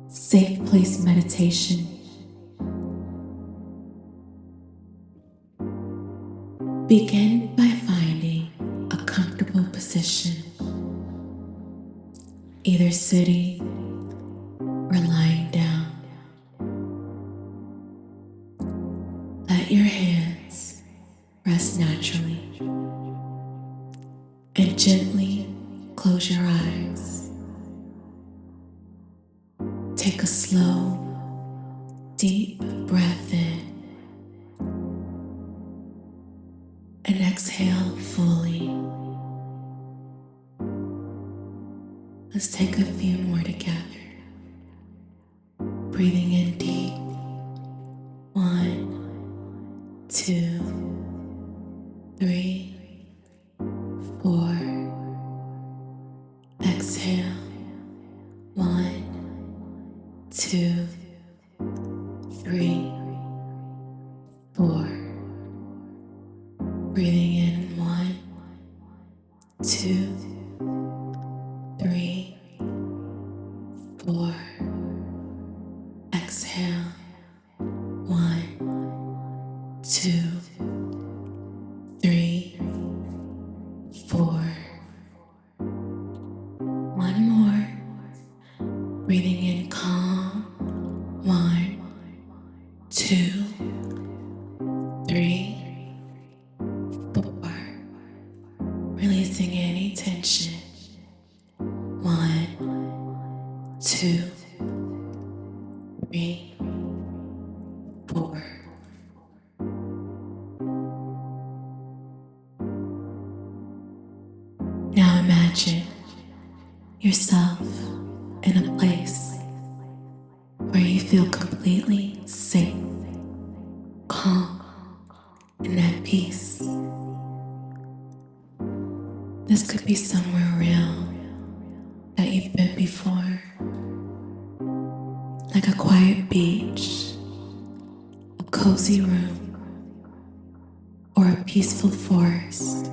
safe place meditation. Begin by finding a comfortable position, either sitting or lying down. Let your hands rest naturally and gently close your eyes. Take a slow, deep breath in and exhale fully. Let's take a few more together. Breathing in deep. 1, 2, 3, 4. Exhale. 1, 2, 3, 4. Breathing in 1, 2, 3, 4. Exhale. 1, 2, 3, 4. One more. Breathing in calm. 1, 2, 3, 4. Releasing any tension. 1, 2, 3, 4. Now imagine yourself in a place where you feel completely safe, calm, and at peace. This could be somewhere real that you've been before, like a quiet beach, a cozy room, or a peaceful forest.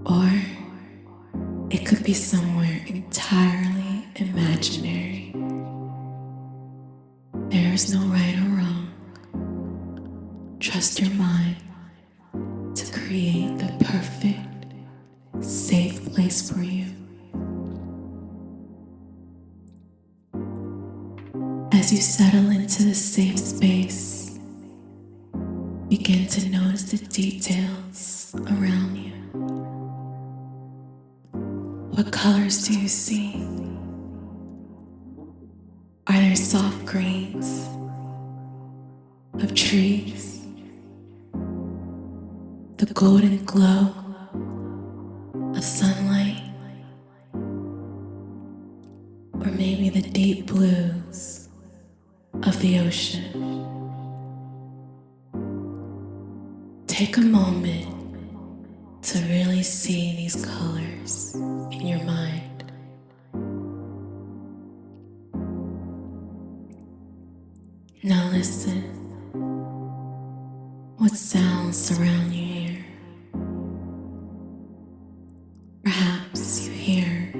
Or it could be somewhere entirely imaginary. There is no right or wrong. Trust your mind to create the perfect, safe place for you. As you settle into the safe space, begin to notice the details around you. What colors do you see? Are there soft greens of trees? The golden glow of sunlight? Or maybe the deep blues of the ocean? Take a moment to really see these colors in your mind. Now listen. What sounds surround you here? Perhaps you hear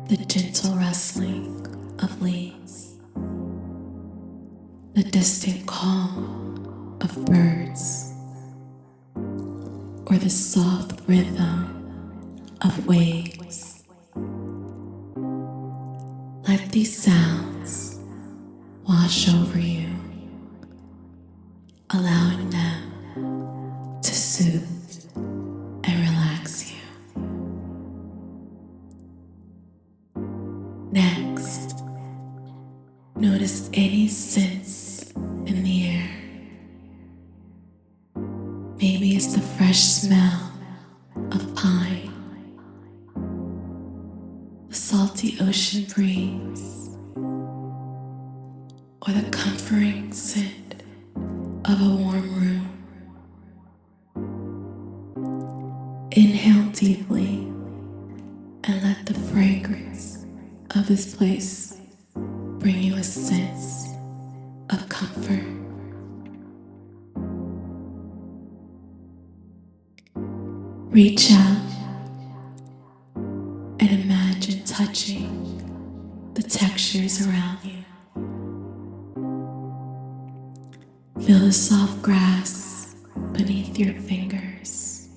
the gentle rustling of leaves, the distant call of birds, or the soft rhythm of waves. Let these sounds wash over you, allowing them to soothe and relax you. Next, notice any scents in the air. Maybe it's the fresh smell of pine, the salty ocean breeze, or the comforting scent of a warm room. Inhale deeply and let the fragrance of this place bring you a sense of comfort. Reach out and imagine touching the textures around you. Feel the soft grass beneath your fingers,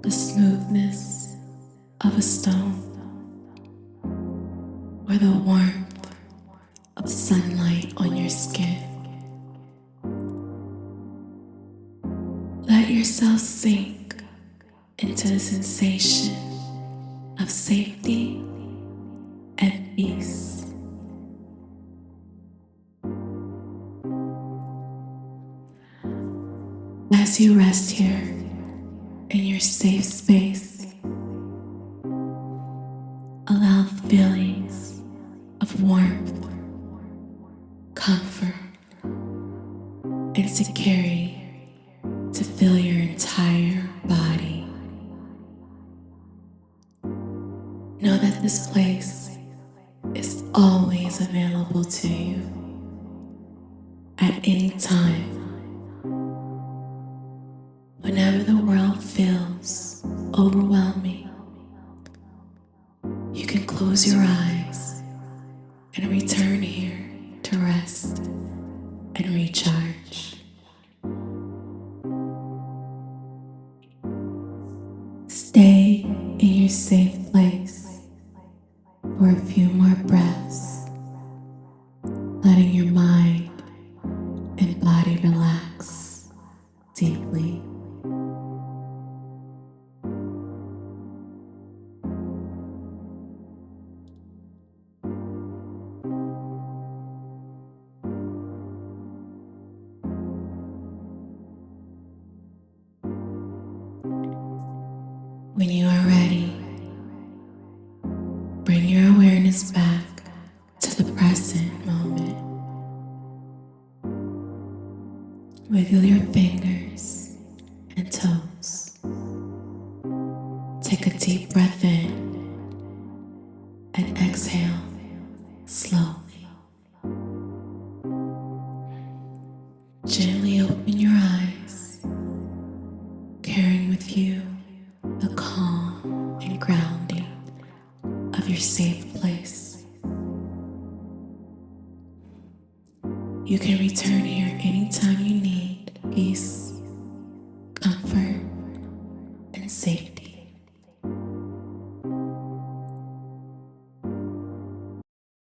the smoothness of a stone, or the warmth of sunlight on your skin. Let yourself sink into the sensation of safety and peace. As you rest here in your safe space, allow feelings of warmth, comfort, and security to fill your entire body. Know that this place is always available to you at any time. Whenever the world feels overwhelming, you can close your eyes and return here to rest and recharge. Stay in your safe place for a few more breaths, letting your mind and body relax deeply. When you are ready, bring your awareness back to the present moment. Wiggle your fingers and toes. Take a deep breath in and exhale slowly. Gently open your eyes, carrying with you the calm and grounding of your safe place. You can return here anytime you need peace